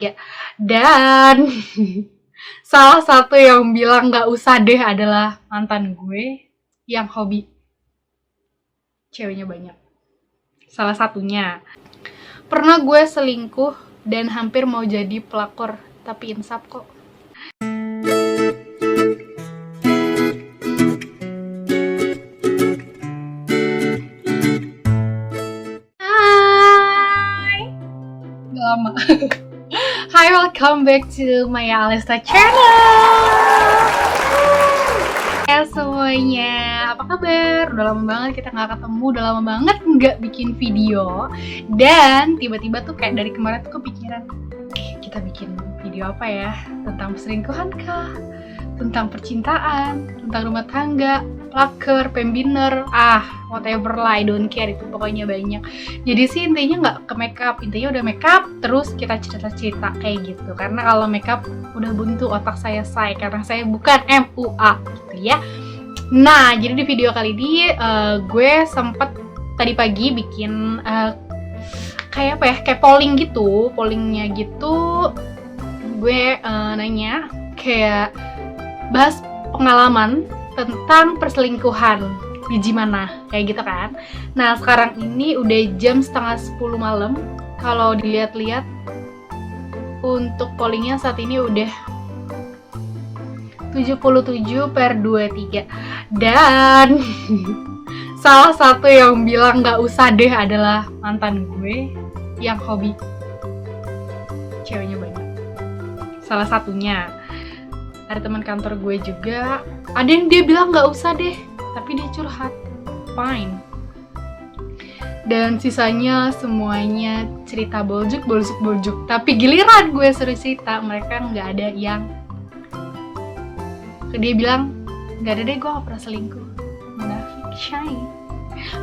Ya, dan salah satu yang bilang nggak usah deh adalah mantan gue yang hobi ceweknya banyak. Salah satunya, pernah gue selingkuh dan hampir mau jadi pelakor, tapi insaf kok. Hai, gak lama. Hi, welcome back to my Alesta channel. Ya semuanya, apa kabar? Udah lama banget kita nggak ketemu, udah lama banget nggak bikin video. Dan tiba-tiba tuh kayak dari kemarin tuh kepikiran, kita bikin video apa ya? Tentang perselingkuhan kah? Tentang percintaan, tentang rumah tangga, laker, pembiner, whatever lah, I don't care, itu pokoknya banyak. Jadi sih intinya nggak ke makeup, intinya udah makeup, terus kita cerita-cerita kayak gitu. Karena kalau makeup udah buntu otak saya say, karena saya bukan MUA gitu ya. Nah, jadi di video kali ini gue sempet tadi pagi bikin kayak apa ya, kayak polling gitu, pollingnya gitu. Gue nanya kayak bahas pengalaman tentang perselingkuhan, biji mana, kayak gitu kan. Nah sekarang ini udah jam 9:30 malam. Kalau dilihat-lihat untuk pollingnya saat ini udah 77/23. Dan salah satu yang bilang nggak usah deh adalah mantan gue yang hobi ceweknya banyak. Salah satunya ada teman kantor gue juga, ada yang dia bilang nggak usah deh, tapi dia curhat, fine. Dan sisanya semuanya cerita boljuk. Tapi giliran gue suruh cerita, mereka nggak ada yang. Dia bilang, nggak ada deh, gue nggak pernah selingkuh.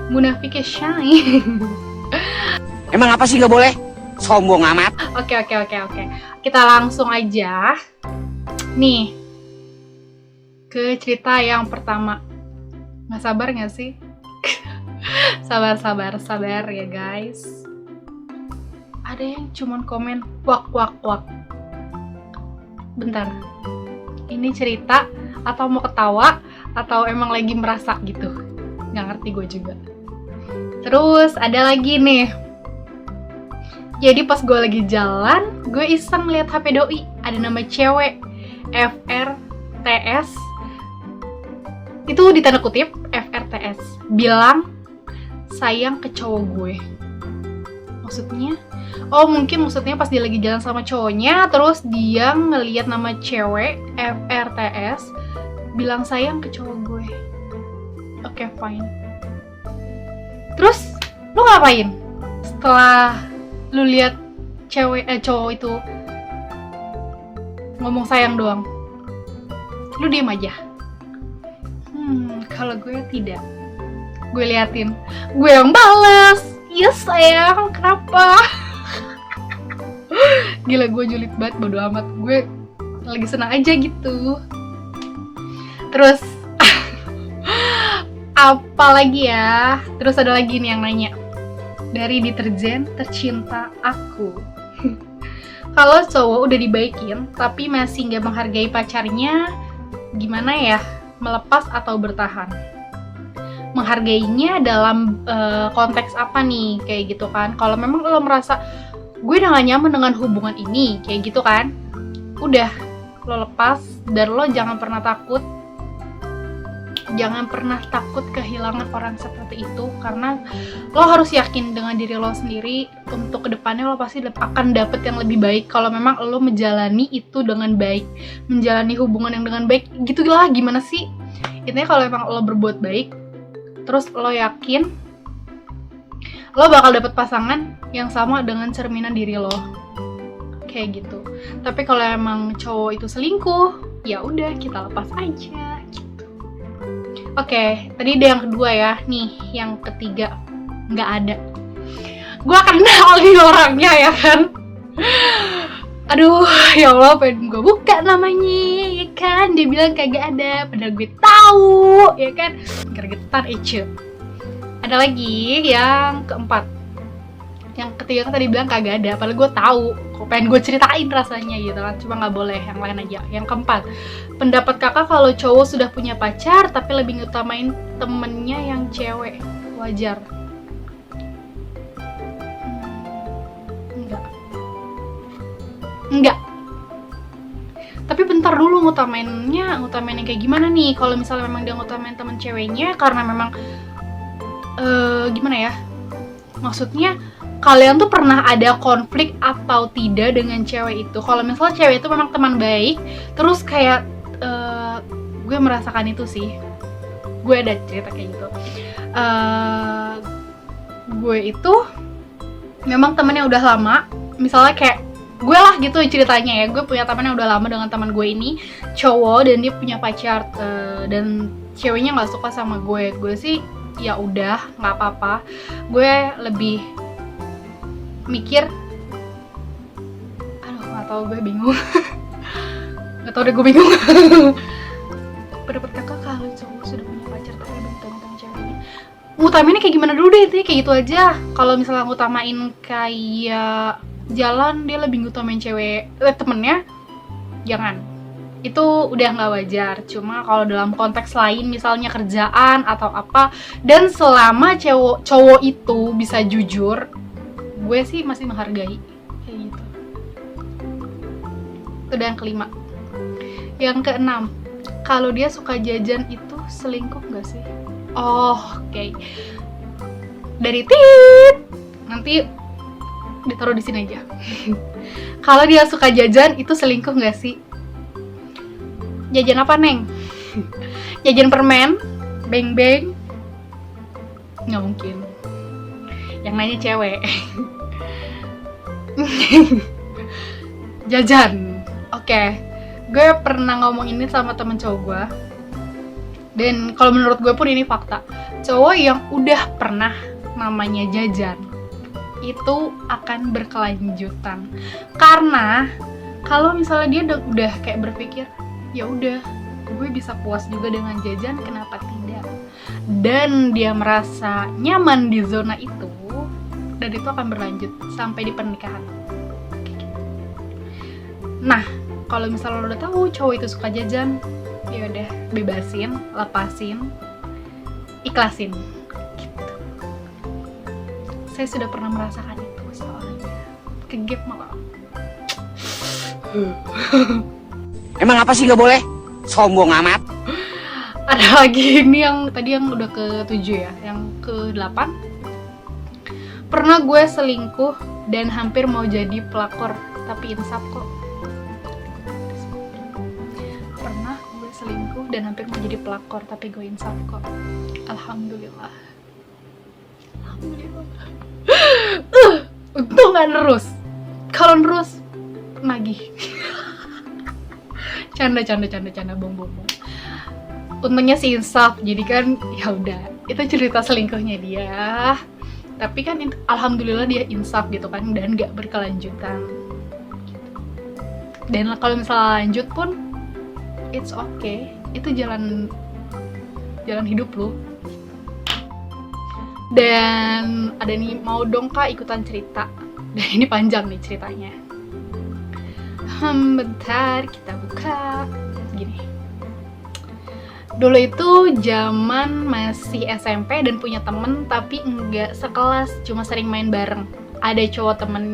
Munafik shy. Emang apa sih nggak boleh? Sombong amat. Oke. Kita langsung aja nih ke cerita yang pertama. Nggak sabar nggak sih? sabar ya guys. Ada yang cuman komen wak. Bentar, ini cerita atau mau ketawa atau emang lagi merasa gitu? Nggak ngerti gue juga. Terus ada lagi nih, jadi pas gue lagi jalan, gue iseng lihat HP doi, ada nama cewek FRTS, itu di tanda kutip FRTS, bilang sayang ke cowok gue. Maksudnya, mungkin maksudnya pas dia lagi jalan sama cowoknya, terus dia ngeliat nama cewek FRTS bilang sayang ke cowok gue. Oke, fine. Terus lu ngapain setelah lu lihat cowok itu ngomong sayang doang? Lu diem aja? Kalau gue tidak, gue liatin, gue yang bales, iya sayang, kenapa? Gila, gue julid banget, bodo amat, gue lagi senang aja gitu. Terus apa lagi ya? Terus ada lagi nih yang nanya, dari deterjen tercinta aku. Kalau cowok udah dibaikin tapi masih nggak menghargai pacarnya, gimana ya? Melepas atau bertahan? Menghargainya dalam konteks apa nih? Kayak gitu kan. Kalau memang lo merasa gue udah gak nyaman dengan hubungan ini, kayak gitu kan, udah lo lepas. Dan lo jangan pernah takut kehilangan orang seperti itu, karena lo harus yakin dengan diri lo sendiri. Untuk kedepannya lo pasti akan dapet yang lebih baik kalau memang lo menjalani itu dengan baik, menjalani hubungan yang dengan baik. Gitulah, gimana sih? Intinya kalau memang lo berbuat baik, terus lo yakin lo bakal dapet pasangan yang sama dengan cerminan diri lo, kayak gitu. Tapi kalau emang cowok itu selingkuh, ya udah kita lepas aja gitu. Oke, tadi ada yang kedua ya, nih yang ketiga nggak ada. Gue kenal nih orangnya ya kan. Aduh, ya Allah, pengen gue buka namanya ya kan. Dia bilang kagak ada, padahal gue tahu ya kan. Gergetan Ece. Ada lagi yang keempat, Yang ketiga kan tadi bilang kagak ada, padahal gue tahu kok pengen gue ceritain rasanya gitu kan, cuma nggak boleh, yang lain aja. Yang keempat, pendapat kakak kalau cowok sudah punya pacar tapi lebih ngutamain temennya yang cewek, wajar? Enggak. Tapi bentar dulu, ngutamain yang kayak gimana nih? Kalau misalnya memang dia ngutamain temen ceweknya karena memang gimana ya? Maksudnya kalian tuh pernah ada konflik atau tidak dengan cewek itu? Kalau misalnya cewek itu memang teman baik, terus kayak gue merasakan itu sih. Gue ada cerita kayak gitu. Gue itu memang temennya udah lama. Misalnya kayak gue lah gitu ceritanya ya. Gue punya temen yang udah lama dengan teman gue ini, cowok, dan dia punya pacar dan ceweknya nggak suka sama gue. Gue sih ya udah nggak apa-apa. Gue lebih mikir, aduh nggak tahu, gue bingung. Nggak tahu deh, gue bingung. Pendapat kakak kalau cowok sudah punya pacar tapi lebih tentang ceweknya, ngutamainnya kayak gimana dulu deh, intinya kayak gitu aja. Kalau misalnya ngutamain kayak jalan, dia lebih ngutamain cewek temennya, jangan. Itu udah nggak wajar. Cuma kalau dalam konteks lain, misalnya kerjaan atau apa, dan selama cowok itu bisa jujur, gue sih masih menghargai kayak gitu. Itu udah yang kelima. Yang keenam, kalau dia suka jajan itu selingkuh nggak sih? Oke. Dari tit nanti ditaruh di sini aja. Kalau dia suka jajan itu selingkuh nggak sih? Jajan apa, Neng? Jajan permen, beng-beng? Nggak mungkin. Yang nanya cewek. Jajan. Oke. Gue pernah ngomong ini sama temen cowok gue. Dan kalau menurut gue pun ini fakta. Cowok yang udah pernah namanya jajan itu akan berkelanjutan. Karena kalau misalnya dia udah kayak berpikir, ya udah, gue bisa puas juga dengan jajan, kenapa tidak? Dan dia merasa nyaman di zona itu, dan itu akan berlanjut sampai di pernikahan. Nah, kalau misalnya lo udah tahu cowok itu suka jajan, ya udah, bebasin, lepasin, ikhlasin. Gitu. Saya sudah pernah merasakan itu soalnya. Kegep malah. Emang apa sih nggak boleh? Sombong amat. Ada lagi ini yang tadi yang udah ke-7 ya, yang ke-8. Pernah gue selingkuh dan hampir mau jadi pelakor, tapi insaf kok. Pernah gue selingkuh dan hampir mau jadi pelakor, tapi gue insaf kok. Alhamdulillah. Alhamdulillah. Untung gak nerus. Kalau nerus, nagih. Canda, bong. Untungnya sih insaf, jadi kan ya udah, itu cerita selingkuhnya dia. Tapi kan alhamdulillah dia insaf gitu kan, dan gak berkelanjutan. Dan kalau misalnya lanjut pun, it's okay. Itu jalan hidup lo. Dan ada nih, mau dong kak ikutan cerita. Dan ini panjang nih ceritanya. Bentar, kita buka. Gini. Dulu itu zaman masih SMP dan punya temen, tapi enggak sekelas, cuma sering main bareng. Ada cowok temen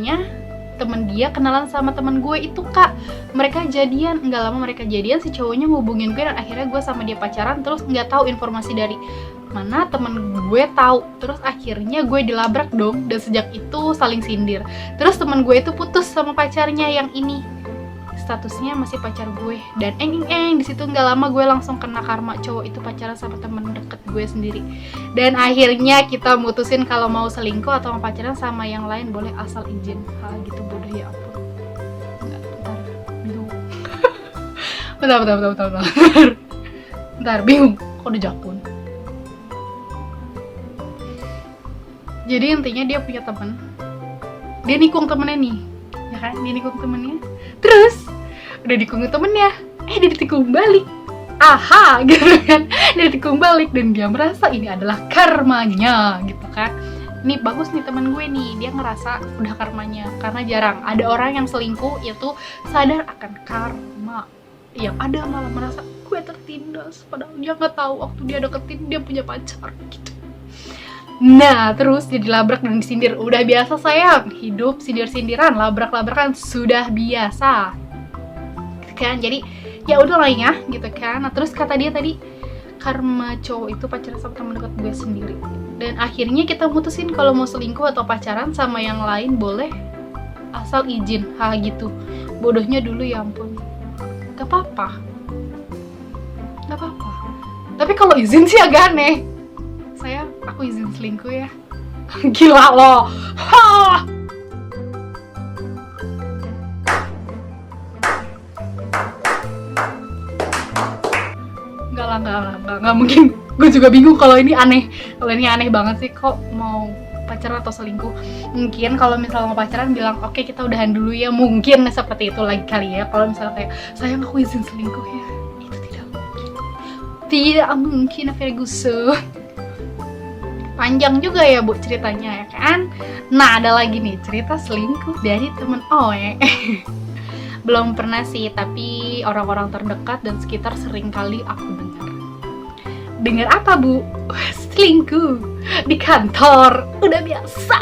dia kenalan sama temen gue itu kak. Mereka jadian, enggak lama mereka jadian, si cowoknya ngubungin gue dan akhirnya gue sama dia pacaran. Terus nggak tahu informasi dari mana temen gue tahu. Terus akhirnya gue dilabrak dong, dan sejak itu saling sindir. Terus temen gue itu putus sama pacarnya yang ini. Statusnya masih pacar gue, dan di situ nggak lama gue langsung kena karma, cowok itu pacaran sama temen deket gue sendiri. Dan akhirnya kita mutusin kalau mau selingkuh atau mau pacaran sama yang lain boleh asal izin. Hal gitu bodoh, ya ampun. Bentar, bingung. Bentar, bingung. Kok udah jakun? Jadi intinya dia punya temen, dia nikung temennya nih, ya kan? Dia nikung temennya, terus udah dikungin temennya, dia ditikung balik. Aha, gitu kan. Dia ditikung balik dan dia merasa ini adalah karmanya, gitu kan. Nih bagus nih teman gue nih, dia ngerasa udah karmanya. Karena jarang ada orang yang selingkuh itu sadar akan karma. Yang ada malah merasa gue tertindas, padahal dia nggak tahu waktu dia deketin dia punya pacar gitu. Nah terus jadi labrak dan disindir. Udah biasa sayang, hidup sindir-sindiran, labrak-labrakan sudah biasa kan. Jadi ya udah lah ya gitu kan. Nah terus kata dia tadi, karma cowok itu pacaran sama teman dekat gue sendiri, dan akhirnya kita mutusin kalau mau selingkuh atau pacaran sama yang lain boleh asal izin. Gitu, bodohnya dulu ya ampun. Gak apa-apa, gak apa-apa, tapi kalau izin sih agak aneh. Sayang, aku izin selingkuh ya. Gila loh. Nggak mungkin. Gue juga bingung kalau ini aneh. Kalau ini aneh banget sih, kok mau pacaran atau selingkuh. Mungkin kalau misalnya mau pacaran bilang oke, kita udahan dulu ya, mungkin seperti itu lagi kali ya. Kalau misalnya kayak sayang aku izin selingkuh ya, itu tidak mungkin Ferguson. Panjang juga ya bu ceritanya ya kan. Nah ada lagi nih cerita selingkuh dari temen Oe. Belum pernah sih, tapi orang-orang terdekat dan sekitar sering kali aku dengar. Dengar apa bu? Selingkuh di kantor. Udah biasa.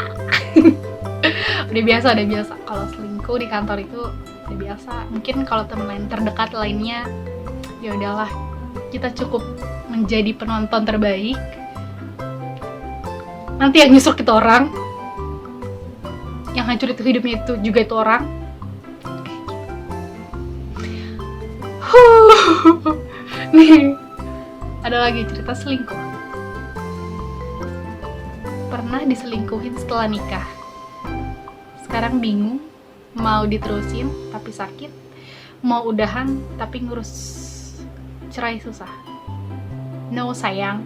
udah biasa. Kalau selingkuh di kantor itu udah biasa. Mungkin kalau teman lain terdekat lainnya, ya udahlah, kita cukup menjadi penonton terbaik. Nanti yang nyusuk itu orang, yang hancur itu hidupnya itu juga itu orang. Nih, ada lagi cerita selingkuh. Pernah diselingkuhin setelah nikah. Sekarang bingung, mau diterusin tapi sakit, mau udahan tapi ngurus cerai susah. No sayang,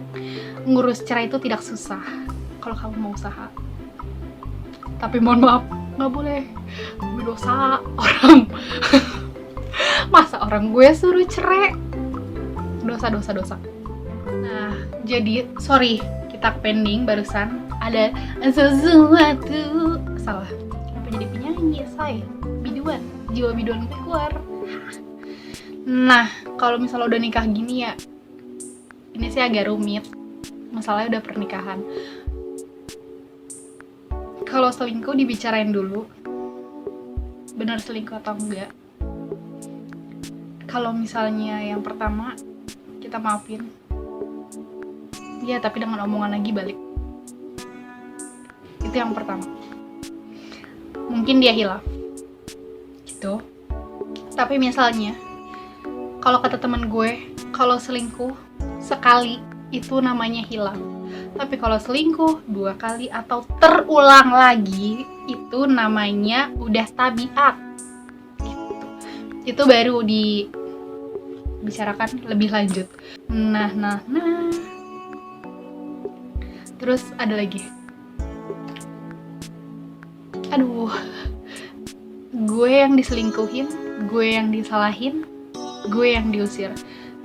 ngurus cerai itu tidak susah kalau kamu mau usaha. Tapi mohon maaf, nggak boleh, gue dosa orang. Masa orang gue suruh cerai? Dosa. Nah, jadi sorry, kita pending barusan ada sesuatu. Salah. Kenapa jadi penyanyi say? Biduan, jiwa biduan gue keluar. Nah, kalau misalnya udah nikah gini ya, ini sih agak rumit. Masalahnya udah pernikahan. Kalau selingkuh dibicarain dulu, benar selingkuh atau enggak. Kalau misalnya yang pertama, kita maafin. Ya, tapi dengan omongan lagi balik. Itu yang pertama. Mungkin dia hilaf. Gitu. Tapi misalnya, kalau kata temen gue, kalau selingkuh sekali itu namanya hilaf. Tapi kalau selingkuh 2 kali atau terulang lagi, itu namanya udah tabiat. Itu baru dibicarakan lebih lanjut. Nah. Terus ada lagi. Aduh. Gue yang diselingkuhin, gue yang disalahin, gue yang diusir.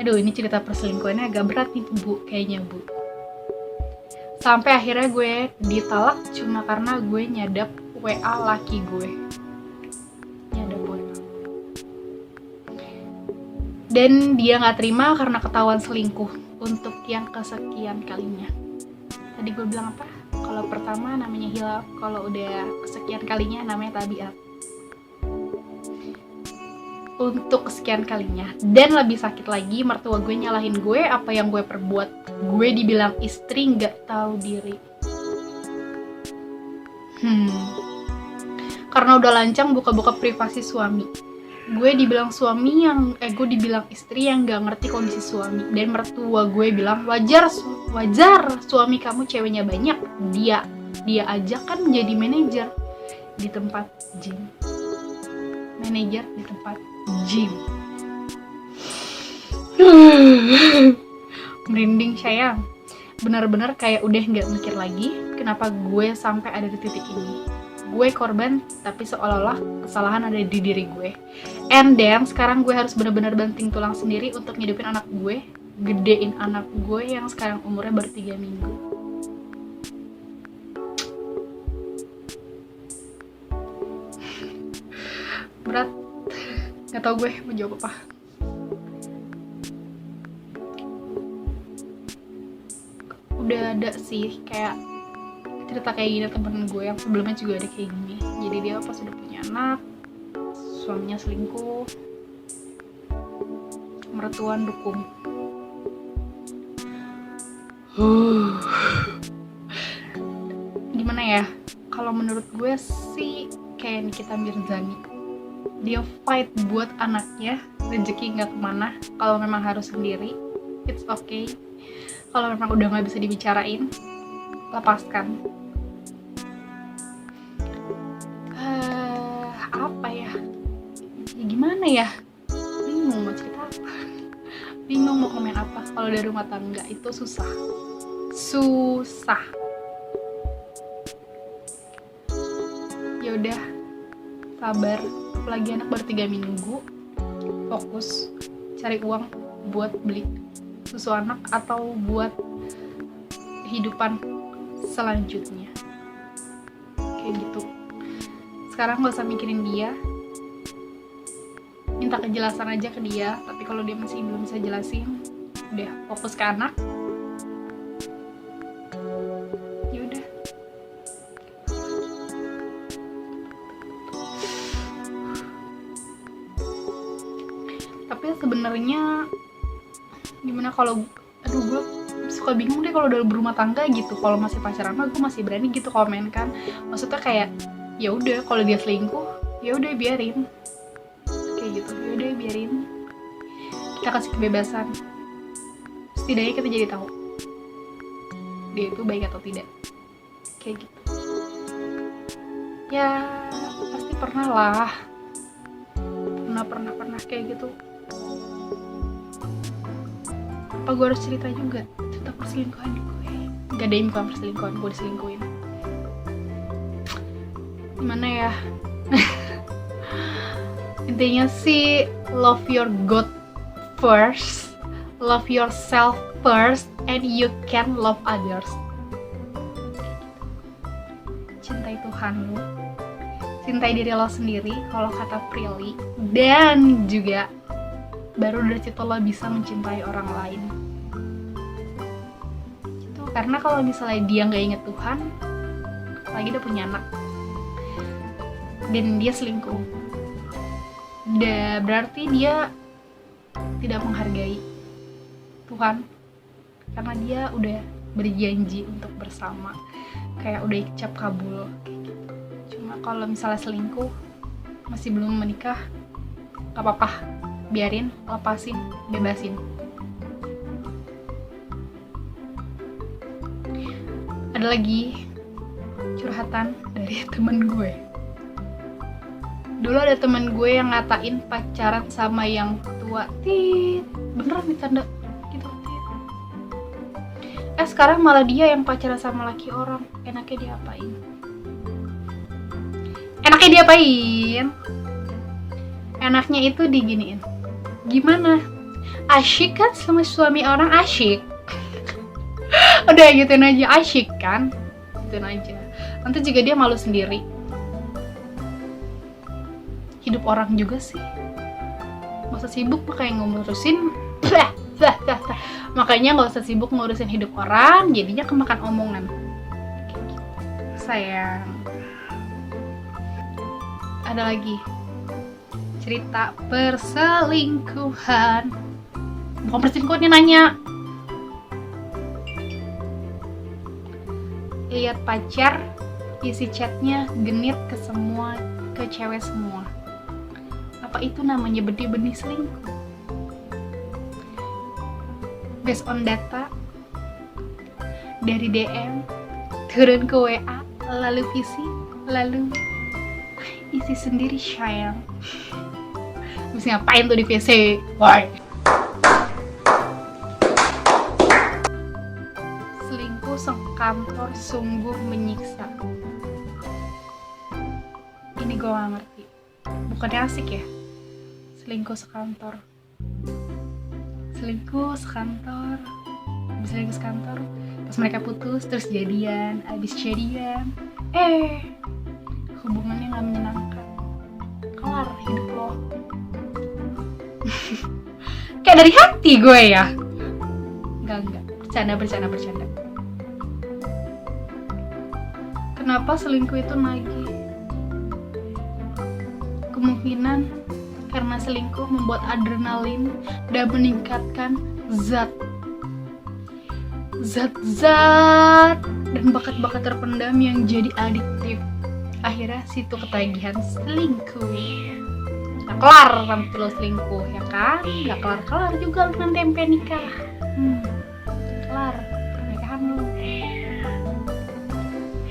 Aduh, ini cerita perselingkuhannya agak berat nih, Bu, kayaknya, Bu. Sampai akhirnya gue ditalak cuma karena gue nyadap WA laki gue. Nyadap WA. Dan dia gak terima karena ketahuan selingkuh untuk yang kesekian kalinya. Tadi gue bilang apa? Kalau pertama namanya hilaf, kalau udah kesekian kalinya namanya tabiat. Untuk kesekian kalinya. Dan lebih sakit lagi, mertua gue nyalahin gue apa yang gue perbuat. Gue dibilang istri nggak tahu diri. Karena udah lancang buka-buka privasi suami. Gue dibilang gue dibilang istri yang nggak ngerti kondisi suami. Dan mertua gue bilang wajar suami kamu ceweknya banyak. Dia aja kan jadi manajer di tempat gym. Manajer di tempat gym. Merinding sayang. Benar-benar kayak udah nggak mikir lagi kenapa gue sampai ada di titik ini. Gue korban, tapi seolah-olah kesalahan ada di diri gue. And then sekarang gue harus benar-benar banting tulang sendiri untuk ngidupin anak gue, gedein anak gue yang sekarang umurnya baru 3 minggu. berat. Gak tau gue mau jawab apa. Udah ada sih kayak cerita kayak gini temen gue yang sebelumnya juga ada kayak gini. Jadi dia pas udah punya anak, suaminya selingkuh, mertuan dukung. Gimana ya, kalau menurut gue sih kayak Nikita Mirzani, dia fight buat anaknya, rezeki nggak kemana. Kalau memang harus sendiri, it's okay. Kalau memang udah nggak bisa dibicarain, lepaskan. Apa ya? Ya gimana ya? Bingung mau cerita apa? Bingung mau komen apa. Kalau dari rumah tangga itu susah. Ya udah, sabar. Apalagi anak baru 3 minggu, fokus cari uang buat beli susu anak atau buat kehidupan selanjutnya. Kayak gitu. Sekarang gak usah mikirin dia, minta kejelasan aja ke dia. Tapi kalau dia masih belum bisa jelasin, udah fokus ke anak. Ya udah. Tapi sebenarnya gimana kalau gue suka bingung deh kalau udah berumah tangga gitu. Kalau masih pacaran mah gue masih berani gitu komen kan. Maksudnya kayak ya udah, kalau dia selingkuh ya udah biarin. Kayak gitu. Ya udah biarin. Kita kasih kebebasan. Setidaknya kita jadi tahu dia itu baik atau tidak. Kayak gitu. Ya pasti pernah lah. Pernah kayak gitu. Apa gue harus cerita juga tentang perselingkuhan gue? Gak ada yang bukan perselingkuhan, gue diselingkuhin. Gimana ya? Intinya sih, love your God first, love yourself first, and you can love others. Cintai Tuhan lu, cintai diri lo sendiri kalau kata Prilly, dan juga baru dari situ lo bisa mencintai orang lain. Gitu. Karena kalau misalnya dia nggak inget Tuhan, lagi udah punya anak, dan dia selingkuh, berarti dia tidak menghargai Tuhan, karena dia udah berjanji untuk bersama, kayak udah icap kabul. Cuma kalau misalnya selingkuh, masih belum menikah, gak apa-apa, biarin, lepasin, bebasin. Ada lagi curhatan dari temen gue. Dulu ada temen gue yang ngatain pacaran sama yang tua. Tit, beneran nih tanda gitu, tit. Sekarang malah dia yang pacaran sama laki orang. Enaknya diapain? Enaknya itu diginiin. Gimana? Asyik kan sama suami orang, asyik. Udah gituin aja, asyik kan? Gituin aja. Nanti juga dia malu sendiri. Hidup orang juga sih. Gak usah sibuk makanya ngurusin. Makanya gak usah sibuk ngurusin hidup orang, jadinya kemakan omongan. Sayang. Ada lagi cerita perselingkuhan. Bukan perselingkuhan, dia nanya. Lihat pacar, isi chatnya genit ke cewek semua. Apa itu namanya benih-benih selingkuh? Based on data, dari DM turun ke WA, lalu visi, lalu isi sendiri, sayang. Mesti ngapain tuh di PC? Why? Selingkuh sekantor sungguh menyiksa. Ini gue gak ngerti. Bukannya asik ya? Selingkuh sekantor. Selingkuh sekantor. Pas mereka putus, terus jadian. Abis jadian, hubungannya gak menyenangkan. kelar hidup lo. Kayak dari hati gue ya. Enggak, bercanda. Kenapa selingkuh itu nagih? Kemungkinan karena selingkuh membuat adrenalin dan meningkatkan zat dan bakat-bakat terpendam yang jadi adiktif. Akhirnya situ ketagihan selingkuh. Nah, kelar nanti lo selingkuh, ya kan? Gak kelar-kelar juga lo nanti sampai nikah. Kelar pernikahan lo.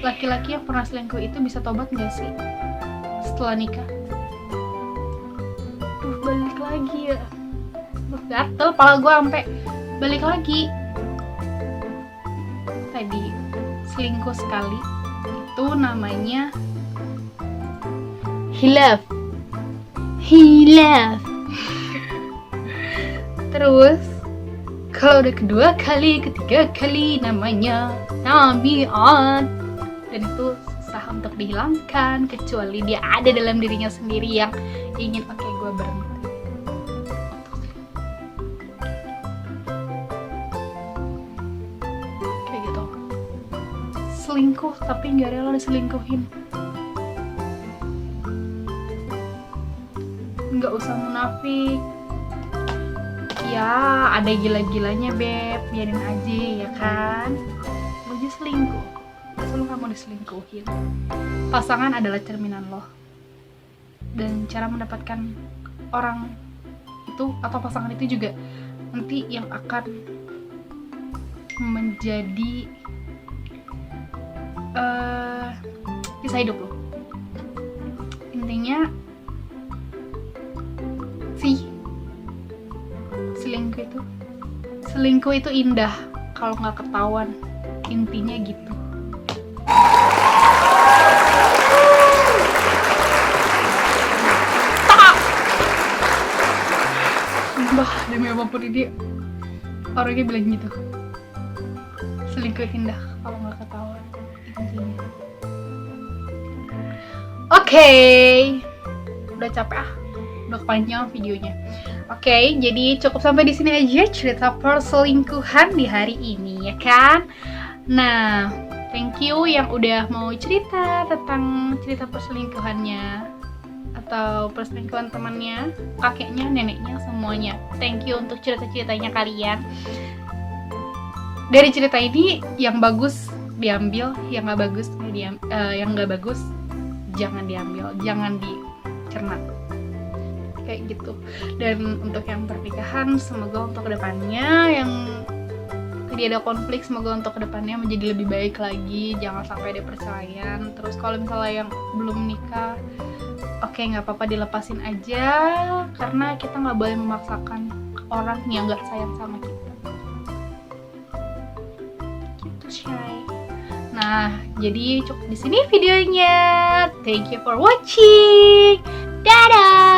Laki-laki yang pernah selingkuh itu bisa tobat gak sih setelah nikah? Balik lagi ya. Gatel pala gue sampai balik lagi. Tadi selingkuh sekali itu namanya hilaf. Terus kalau udah kedua kali, ketiga kali namanya tabiat. Dan itu susah untuk dihilangkan kecuali dia ada dalam dirinya sendiri yang ingin gue berhenti. Kayak gitu. Selingkuh tapi nggak rela diselingkuhin. Nggak usah munafik. Ya ada gila-gilanya beb, biarin aja ya kan. Lo aja selingkuh, masa lo gak mau diselingkuhin? Pasangan adalah cerminan lo, dan cara mendapatkan orang itu atau pasangan itu juga nanti yang akan menjadi kisah hidup lo. Intinya selingkuh itu indah kalau nggak ketahuan. Intinya gitu. Sumpah demi apapun ini orangnya bilang gitu. Selingkuh indah kalau nggak ketahuan. Intinya. Oke. Udah capek udah kepanjang videonya. Oke, jadi cukup sampai di sini aja cerita perselingkuhan di hari ini, ya kan? Nah, thank you yang udah mau cerita tentang cerita perselingkuhannya atau perselingkuhan temannya, kakeknya, neneknya, semuanya. Thank you untuk cerita-ceritanya kalian. Dari cerita ini yang bagus diambil, yang nggak bagus jangan diambil, jangan dicerna. Kayak gitu. Dan untuk yang pernikahan, semoga untuk kedepannya yang tidak ada konflik, semoga untuk kedepannya menjadi lebih baik lagi, jangan sampai ada perceraian. Terus kalau misalnya yang belum nikah, oke, nggak apa-apa, dilepasin aja, karena kita nggak boleh memaksakan orang yang nggak sayang sama kita. Gitu Shay. Nah, jadi cukup di sini videonya. Thank you for watching. Dadah.